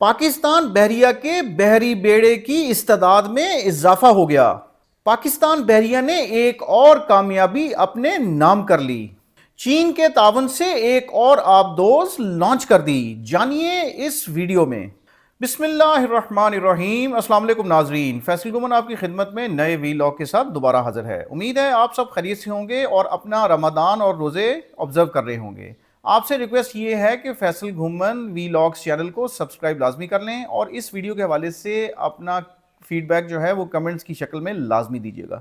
پاکستان بحریہ کے بحری بیڑے کی استعداد میں اضافہ ہو گیا۔ پاکستان بحریہ نے ایک اور کامیابی اپنے نام کر لی۔ چین کے تعاون سے ایک اور آبدوز لانچ کر دی۔ جانیے اس ویڈیو میں۔ بسم اللہ الرحمن الرحیم۔ السلام علیکم ناظرین، فیصل گومن آپ کی خدمت میں نئے ویلاگ کے ساتھ دوبارہ حاضر ہے۔ امید ہے آپ سب خیریت سے ہوں گے اور اپنا رمضان اور روزے آبزرو کر رہے ہوں گے۔ آپ سے ریکویسٹ یہ ہے کہ فیصل گھومن ویلاگز چینل کو سبسکرائب لازمی کر لیں اور اس ویڈیو کے حوالے سے اپنا فیڈ بیک جو ہے وہ کمنٹس کی شکل میں لازمی دیجیے گا۔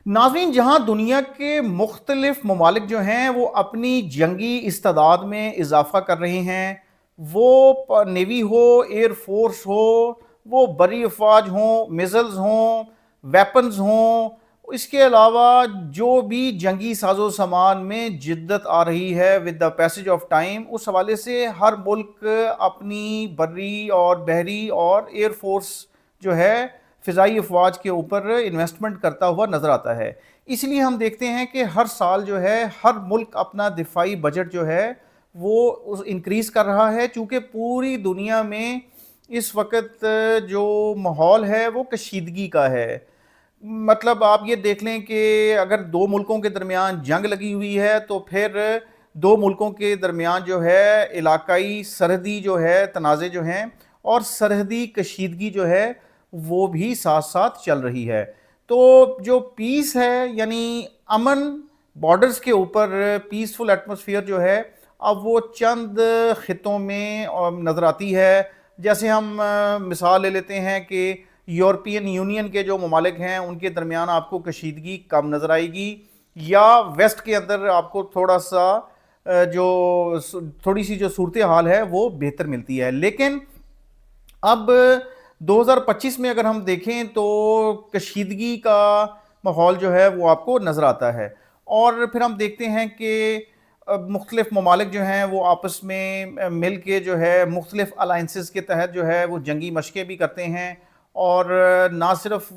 ناظرین، جہاں دنیا کے مختلف ممالک جو ہیں وہ اپنی جنگی استعداد میں اضافہ کر رہے ہیں، وہ نیوی ہو، ایئر فورس ہو، وہ بری افواج ہوں، میزلز ہوں، ویپنز ہوں، اس کے علاوہ جو بھی جنگی ساز و سامان میں جدت آ رہی ہے with the passage of time, اس حوالے سے ہر ملک اپنی بری اور بحری اور ایئر فورس جو ہے فضائی افواج کے اوپر انویسٹمنٹ کرتا ہوا نظر آتا ہے۔ اس لیے ہم دیکھتے ہیں کہ ہر سال جو ہے ہر ملک اپنا دفاعی بجٹ جو ہے وہ انکریز کر رہا ہے، چونکہ پوری دنیا میں اس وقت جو ماحول ہے وہ کشیدگی کا ہے۔ مطلب آپ یہ دیکھ لیں کہ اگر دو ملکوں کے درمیان جنگ لگی ہوئی ہے تو پھر دو ملکوں کے درمیان جو ہے علاقائی سرحدی جو ہے تنازع جو ہیں اور سرحدی کشیدگی جو ہے وہ بھی ساتھ ساتھ چل رہی ہے۔ تو جو پیس ہے، یعنی امن، بارڈرز کے اوپر پیسفل ایٹماسفیئر جو ہے اب وہ چند خطوں میں نظر آتی ہے۔ جیسے ہم مثال لے لیتے ہیں کہ یورپین یونین کے جو ممالک ہیں ان کے درمیان آپ کو کشیدگی کم نظر آئے گی، یا ویسٹ کے اندر آپ کو تھوڑی سی جو صورتحال ہے وہ بہتر ملتی ہے۔ لیکن اب 2025 میں اگر ہم دیکھیں تو کشیدگی کا ماحول جو ہے وہ آپ کو نظر آتا ہے، اور پھر ہم دیکھتے ہیں کہ مختلف ممالک جو ہیں وہ آپس میں مل کے جو ہے مختلف الائنسز کے تحت جو ہے وہ جنگی مشقیں بھی کرتے ہیں، اور نہ صرف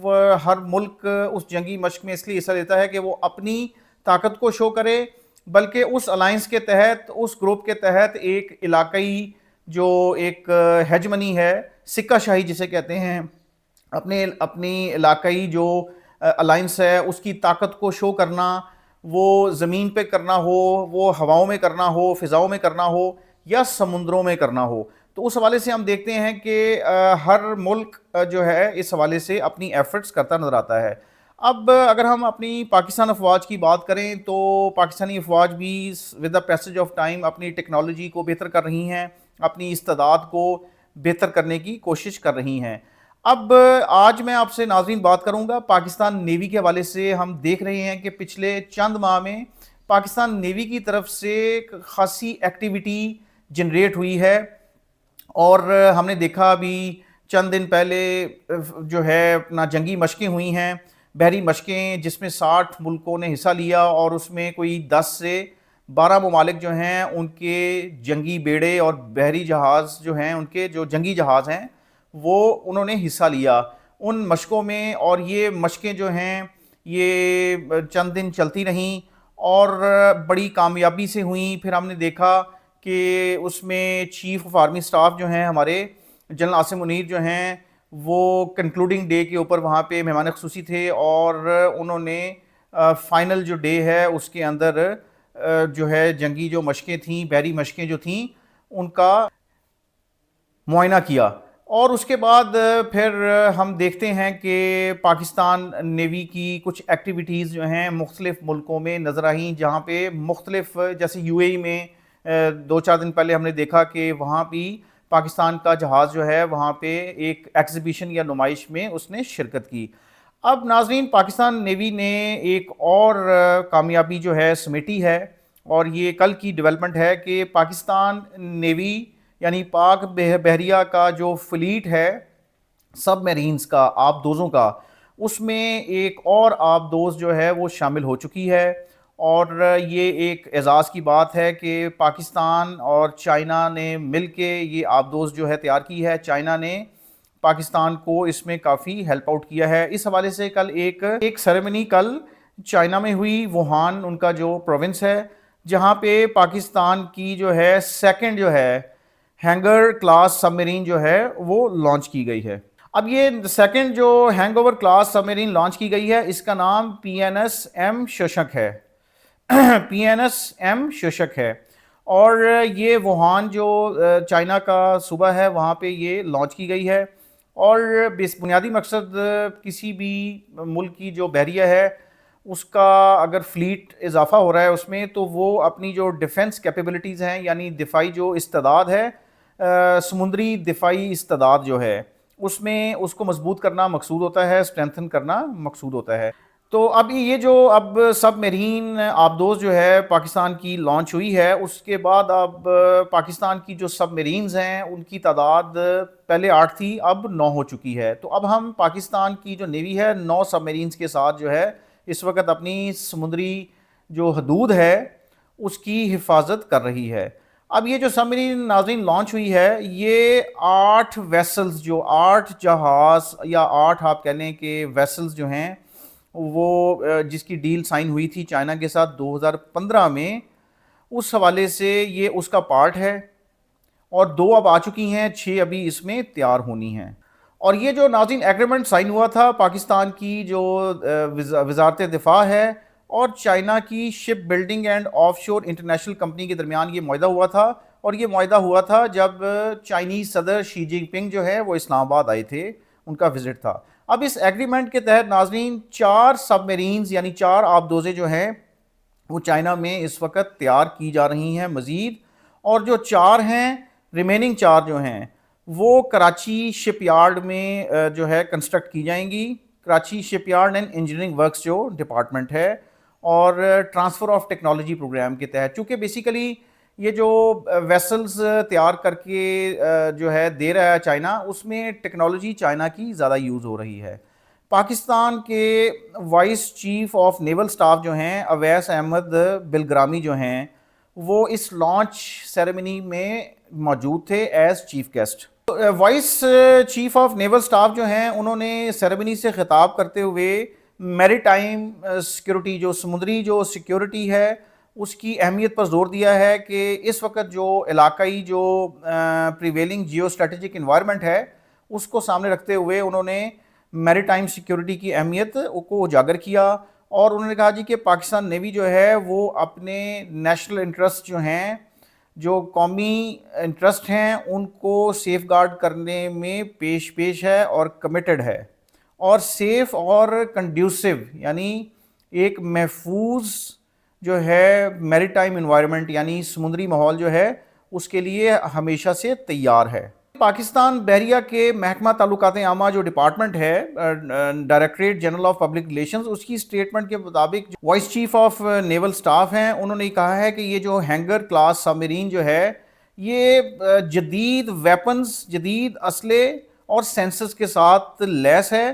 ہر ملک اس جنگی مشق میں اس لیے حصہ لیتا ہے کہ وہ اپنی طاقت کو شو کرے، بلکہ اس الائنس کے تحت، اس گروپ کے تحت ایک علاقائی جو ایک ہیجمنی ہے، سکہ شاہی جسے کہتے ہیں، اپنی علاقائی جو الائنس ہے اس کی طاقت کو شو کرنا، وہ زمین پہ کرنا ہو، وہ ہواؤں میں کرنا ہو، فضاؤں میں کرنا ہو، یا سمندروں میں کرنا ہو۔ تو اس حوالے سے ہم دیکھتے ہیں کہ ہر ملک جو ہے اس حوالے سے اپنی ایفرٹس کرتا نظر آتا ہے۔ اب اگر ہم اپنی پاکستان افواج کی بات کریں تو پاکستانی افواج بھی with the passage of time اپنی ٹیکنالوجی کو بہتر کر رہی ہیں، اپنی استعداد کو بہتر کرنے کی کوشش کر رہی ہیں۔ اب آج میں آپ سے ناظرین بات کروں گا پاکستان نیوی کے حوالے سے۔ ہم دیکھ رہے ہیں کہ پچھلے چند ماہ میں پاکستان نیوی کی طرف سے خاصی ایکٹیویٹی جنریٹ ہوئی ہے، اور ہم نے دیکھا ابھی چند دن پہلے جو ہے اپنا جنگی مشقیں ہوئی ہیں، بحری مشقیں، جس میں 60 ملکوں نے حصہ لیا، اور اس میں کوئی 10 سے 12 ممالک جو ہیں ان کے جنگی بیڑے اور بحری جہاز جو ہیں، ان کے جو جنگی جہاز ہیں وہ انہوں نے حصہ لیا ان مشقوں میں، اور یہ مشقیں جو ہیں یہ چند دن چلتی رہیں اور بڑی کامیابی سے ہوئیں۔ پھر ہم نے دیکھا کہ اس میں چیف آف آرمی سٹاف جو ہیں ہمارے جنرل عاصم منیر جو ہیں وہ کنکلوڈنگ ڈے کے اوپر وہاں پہ مہمان خصوصی تھے، اور انہوں نے فائنل جو ڈے ہے اس کے اندر جو ہے جنگی جو مشقیں تھیں، بحری مشقیں جو تھیں، ان کا معائنہ کیا۔ اور اس کے بعد پھر ہم دیکھتے ہیں کہ پاکستان نیوی کی کچھ ایکٹیویٹیز جو ہیں مختلف ملکوں میں نظر آئیں، جہاں پہ مختلف، جیسے یو اے ای میں 2-4 دن پہلے ہم نے دیکھا کہ وہاں بھی پاکستان کا جہاز جو ہے وہاں پہ ایک ایگزیبیشن یا نمائش میں اس نے شرکت کی۔ اب ناظرین، پاکستان نیوی نے ایک اور کامیابی جو ہے سمیٹی ہے، اور یہ کل کی ڈیولپمنٹ ہے کہ پاکستان نیوی یعنی پاک بحریہ کا جو فلیٹ ہے سب میرینز کا، آبدوزوں کا، اس میں ایک اور آبدوز جو ہے وہ شامل ہو چکی ہے، اور یہ ایک اعزاز کی بات ہے کہ پاکستان اور چائنا نے مل کے یہ آبدوز جو ہے تیار کی ہے۔ چائنا نے پاکستان کو اس میں کافی ہیلپ آؤٹ کیا ہے۔ اس حوالے سے کل ایک سیریمنی کل چائنا میں ہوئی، ووہان ان کا جو پروونس ہے، جہاں پہ پاکستان کی جو ہے سیکنڈ جو ہے ہینگر کلاس سب میرین جو ہے وہ لانچ کی گئی ہے۔ اب یہ سیکنڈ جو ہینگ اوور کلاس سب میرین لانچ کی گئی ہے اس کا نام پی این ایس ایم شوشک ہے پی این ایس ایم شوشک ہے، اور یہ ووہان جو چائنا کا صوبہ ہے وہاں پہ یہ لانچ کی گئی ہے، اور بنیادی مقصد کسی بھی ملک کی جو بحریہ ہے اس کا اگر فلیٹ اضافہ ہو رہا ہے اس میں، تو وہ اپنی جو ڈیفنس کیپیبلٹیز ہیں یعنی دفاعی جو استعداد ہے، سمندری دفاعی استعداد جو ہے اس میں اس کو مضبوط کرنا مقصود ہوتا ہے، اسٹرینتھن کرنا مقصود ہوتا ہے۔ تو اب یہ جو اب سب میرین آبدوز جو ہے پاکستان کی لانچ ہوئی ہے، اس کے بعد اب پاکستان کی جو سب میرینز ہیں ان کی تعداد پہلے 8 تھی، اب 9 ہو چکی ہے۔ تو اب ہم پاکستان کی جو نیوی ہے 9 سب میرینز کے ساتھ جو ہے اس وقت اپنی سمندری جو حدود ہے اس کی حفاظت کر رہی ہے۔ اب یہ جو سب میرین ناظرین لانچ ہوئی ہے، یہ 8 ویسلز جو 8 جہاز یا 8 آپ کہہ لیں کہ ویسلز جو ہیں وہ جس کی ڈیل سائن ہوئی تھی چائنا کے ساتھ 2015 میں، اس حوالے سے یہ اس کا پارٹ ہے، اور 2 اب آ چکی ہیں، 6 ابھی اس میں تیار ہونی ہیں۔ اور یہ جو ناظرین ایگریمنٹ سائن ہوا تھا پاکستان کی جو وزارت دفاع ہے اور چائنا کی شپ بلڈنگ اینڈ آف شور انٹرنیشنل کمپنی کے درمیان یہ معاہدہ ہوا تھا، اور یہ معاہدہ ہوا تھا جب چائنیز صدر شی جن پنگ جو ہے وہ اسلام آباد آئے تھے، ان کا وزٹ تھا۔ اب اس ایگریمنٹ کے تحت ناظرین 4 سب میرینز یعنی 4 آبدوزیں جو ہیں وہ چائنا میں اس وقت تیار کی جا رہی ہیں مزید، اور جو 4 ہیں ریمیننگ 4 جو ہیں وہ کراچی شپ یارڈ میں جو ہے کنسٹرکٹ کی جائیں گی، کراچی شپ یارڈ اینڈ انجینئرنگ ورکس جو ڈپارٹمنٹ ہے، اور ٹرانسفر آف ٹیکنالوجی پروگرام کے تحت، چونکہ بیسیکلی یہ جو ویسلز تیار کر کے جو ہے دے رہا ہے چائنا، اس میں ٹیکنالوجی چائنا کی زیادہ یوز ہو رہی ہے۔ پاکستان کے voice chief of naval staff جو ہیں اویس احمد بلگرامی جو ہیں وہ اس لانچ سیریمنی میں موجود تھے as chief guest. Voice chief of naval staff جو ہیں انہوں نے سیریمنی سے خطاب کرتے ہوئے میری ٹائم سیکیورٹی جو سمندری جو سیکیورٹی ہے اس کی اہمیت پر زور دیا ہے کہ اس وقت جو علاقائی جو پریویلنگ جیو اسٹریٹجک انوائرمنٹ ہے اس کو سامنے رکھتے ہوئے انہوں نے میری ٹائم سیکیورٹی کی اہمیت کو اجاگر کیا، اور انہوں نے کہا جی کہ پاکستان نیوی جو ہے وہ اپنے نیشنل انٹرسٹ جو ہیں، جو قومی انٹرسٹ ہیں، ان کو سیف گارڈ کرنے میں پیش ہے اور کمیٹڈ ہے، اور سیف اور کنڈیوسو یعنی ایک محفوظ جو ہے میری ٹائم انوائرمنٹ یعنی سمندری ماحول جو ہے اس کے لیے ہمیشہ سے تیار ہے۔ پاکستان بحریہ کے محکمہ تعلقات عامہ جو ڈپارٹمنٹ ہے directorate general of public relations, اس کی سٹیٹمنٹ کے مطابق vice chief of naval staff ہیں انہوں نے کہا ہے کہ یہ جو ہینگر کلاس سب میرین جو ہے یہ جدید ویپنز، جدید اسلحے اور سینسرز کے ساتھ لیس ہے،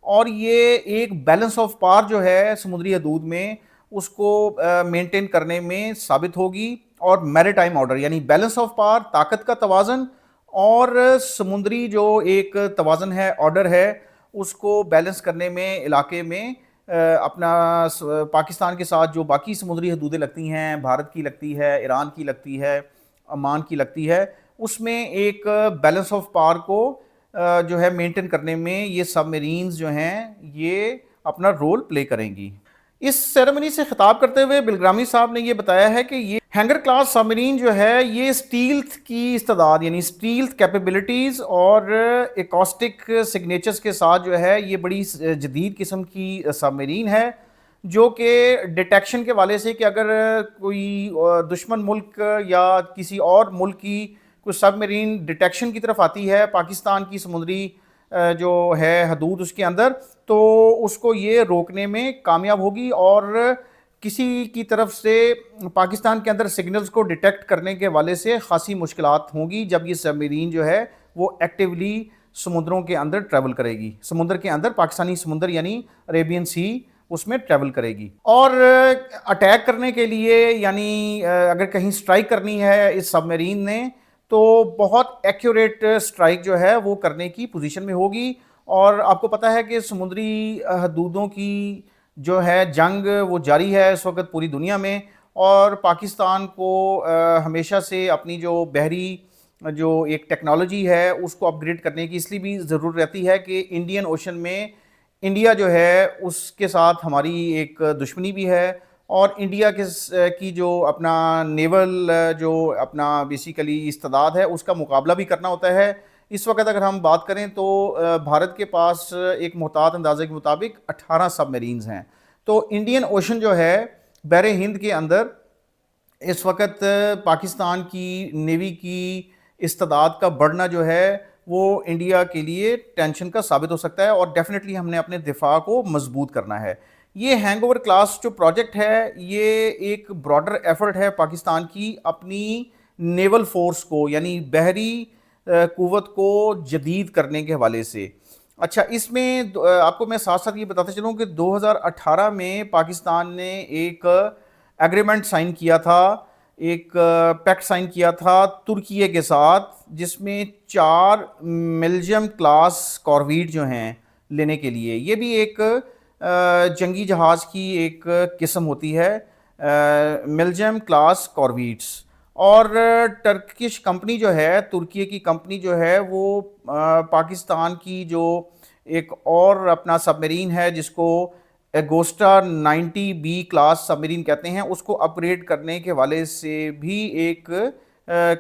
اور یہ ایک بیلنس آف پاور جو ہے سمندری حدود میں اس کو مینٹین کرنے میں ثابت ہوگی، اور میری ٹائم آرڈر یعنی بیلنس آف پاور، طاقت کا توازن، اور سمندری جو ایک توازن ہے، آرڈر ہے، اس کو بیلنس کرنے میں علاقے میں اپنا پاکستان کے ساتھ جو باقی سمندری حدودیں لگتی ہیں، بھارت کی لگتی ہے، ایران کی لگتی ہے، عمان کی لگتی ہے، اس میں ایک بیلنس آف پاور کو جو ہے مینٹین کرنے میں یہ سب میرینز جو ہیں یہ اپنا رول پلے کریں گی۔ اس سیریمنی سے خطاب کرتے ہوئے بلگرامی صاحب نے یہ بتایا ہے کہ یہ ہینگر کلاس سب میرین جو ہے یہ اسٹیلتھ کی استعداد یعنی اسٹیلتھ کیپیبلٹیز اور ایکوسٹک سگنیچرز کے ساتھ جو ہے یہ بڑی جدید قسم کی سب میرین ہے، جو کہ ڈیٹیکشن کے والے سے کہ اگر کوئی دشمن ملک یا کسی اور ملک کی کوئی سب میرین ڈیٹیکشن کی طرف آتی ہے پاکستان کی سمندری جو ہے حدود اس کے اندر، تو اس کو یہ روکنے میں کامیاب ہوگی، اور کسی کی طرف سے پاکستان کے اندر سگنلز کو ڈیٹیکٹ کرنے کے والے سے خاصی مشکلات ہوں گی جب یہ سب میرین جو ہے وہ ایکٹیولی سمندروں کے اندر ٹریول کرے گی، سمندر کے اندر پاکستانی سمندر یعنی عریبین سی اس میں ٹریول کرے گی، اور اٹیک کرنے کے لیے یعنی اگر کہیں سٹرائک کرنی ہے اس سب میرین نے تو بہت ایکوریٹ سٹرائک جو ہے وہ کرنے کی پوزیشن میں ہوگی۔ اور آپ کو پتہ ہے کہ سمندری حدودوں کی جو ہے جنگ وہ جاری ہے اس وقت پوری دنیا میں، اور پاکستان کو ہمیشہ سے اپنی جو بحری جو ایک ٹیکنالوجی ہے اس کو اپ گریڈ کرنے کی اس لیے بھی ضرورت رہتی ہے کہ انڈین اوشن میں انڈیا جو ہے اس کے ساتھ ہماری ایک دشمنی بھی ہے، اور انڈیا کی جو اپنا نیول جو اپنا بیسیکلی استعداد ہے اس کا مقابلہ بھی کرنا ہوتا ہے۔ اس وقت اگر ہم بات کریں تو بھارت کے پاس ایک محتاط اندازے کے مطابق 18 سب میرینز ہیں۔ تو انڈین اوشن جو ہے بحر ہند کے اندر اس وقت پاکستان کی نیوی کی استعداد کا بڑھنا جو ہے وہ انڈیا کے لیے ٹینشن کا ثابت ہو سکتا ہے، اور ڈیفینیٹلی ہم نے اپنے دفاع کو مضبوط کرنا ہے۔ یہ ہینگ اوور کلاس جو پروجیکٹ ہے یہ ایک براڈر ایفرٹ ہے پاکستان کی اپنی نیول فورس کو، یعنی بحری قوت کو جدید کرنے کے حوالے سے۔ اچھا، اس میں آپ کو میں ساتھ ساتھ یہ بتاتے چلوں کہ 2018 میں پاکستان نے ایک ایگریمنٹ سائن کیا تھا، ایک پیکٹ سائن کیا تھا ترکیے کے ساتھ، جس میں 4 ملجم کلاس کارویٹ جو ہیں لینے کے لیے۔ یہ بھی ایک جنگی جہاز کی ایک قسم ہوتی ہے، ملجم کلاس کارویٹس، اور ٹرکش کمپنی جو ہے، ترکیے کی کمپنی جو ہے وہ پاکستان کی جو ایک اور اپنا سب میرین ہے جس کو ایگوسٹا 90 بی کلاس سب میرین کہتے ہیں، اس کو اپ گریڈ کرنے کے حوالے سے بھی ایک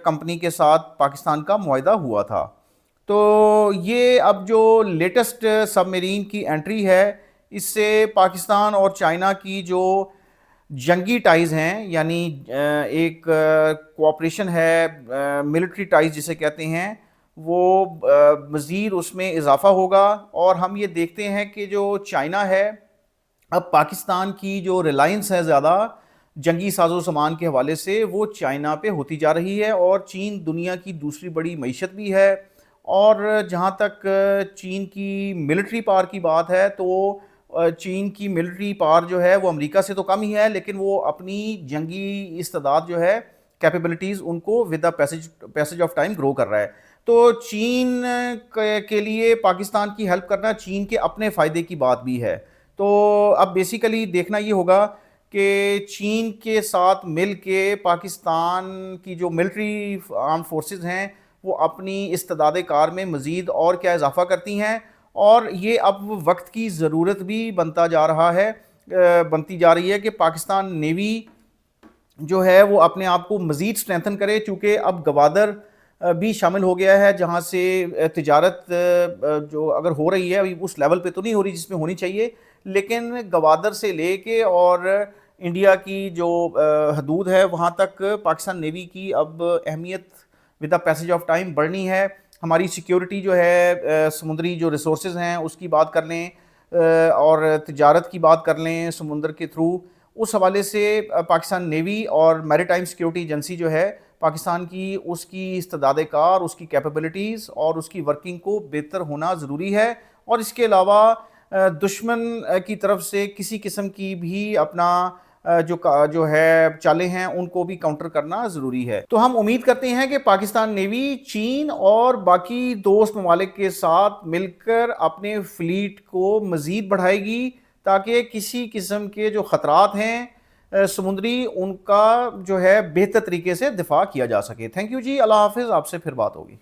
کمپنی کے ساتھ پاکستان کا معاہدہ ہوا تھا۔ تو یہ اب جو لیٹسٹ سب میرین کی انٹری ہے، اس سے پاکستان اور چائنا کی جو جنگی ٹائز ہیں، یعنی ایک کوآپریشن ہے، ملٹری ٹائز جسے کہتے ہیں، وہ مزید اس میں اضافہ ہوگا۔ اور ہم یہ دیکھتے ہیں کہ جو چائنا ہے، اب پاکستان کی جو ریلائنس ہے زیادہ جنگی ساز و سامان کے حوالے سے وہ چائنا پہ ہوتی جا رہی ہے، اور چین دنیا کی دوسری بڑی معیشت بھی ہے۔ اور جہاں تک چین کی ملٹری پاور کی بات ہے تو چین کی ملٹری پاور جو ہے وہ امریکہ سے تو کم ہی ہے، لیکن وہ اپنی جنگی استعداد جو ہے، کیپیبلٹیز، ان کو with the passage of time grow کر رہا ہے۔ تو چین کے لیے پاکستان کی ہیلپ کرنا چین کے اپنے فائدے کی بات بھی ہے۔ تو اب بیسیکلی دیکھنا یہ ہوگا کہ چین کے ساتھ مل کے پاکستان کی جو ملٹری آرم فورسز ہیں وہ اپنی استعداد کار میں مزید اور کیا اضافہ کرتی ہیں، اور یہ اب وقت کی ضرورت بھی بنتی جا رہی ہے کہ پاکستان نیوی جو ہے وہ اپنے آپ کو مزید اسٹرینتھن کرے، چونکہ اب گوادر بھی شامل ہو گیا ہے، جہاں سے تجارت جو اگر ہو رہی ہے ابھی اس لیول پہ تو نہیں ہو رہی جس میں ہونی چاہیے، لیکن گوادر سے لے کے اور انڈیا کی جو حدود ہے وہاں تک پاکستان نیوی کی اب اہمیت with the passage of time بڑھنی ہے۔ ہماری سیکیورٹی جو ہے، سمندری جو ریسورسز ہیں اس کی بات کر لیں، اور تجارت کی بات کر لیں سمندر کے تھرو، اس حوالے سے پاکستان نیوی اور میری ٹائم سیکیورٹی ایجنسی جو ہے پاکستان کی، اس کی استعداد کار، اس کی کیپیبلٹیز اور اس کی ورکنگ کو بہتر ہونا ضروری ہے۔ اور اس کے علاوہ دشمن کی طرف سے کسی قسم کی بھی اپنا جو ہے چالیں ہیں ان کو بھی کاؤنٹر کرنا ضروری ہے۔ تو ہم امید کرتے ہیں کہ پاکستان نیوی چین اور باقی دوست ممالک کے ساتھ مل کر اپنے فلیٹ کو مزید بڑھائے گی، تاکہ کسی قسم کے جو خطرات ہیں سمندری، ان کا جو ہے بہتر طریقے سے دفاع کیا جا سکے۔ تھینک یو جی، اللہ حافظ، آپ سے پھر بات ہوگی۔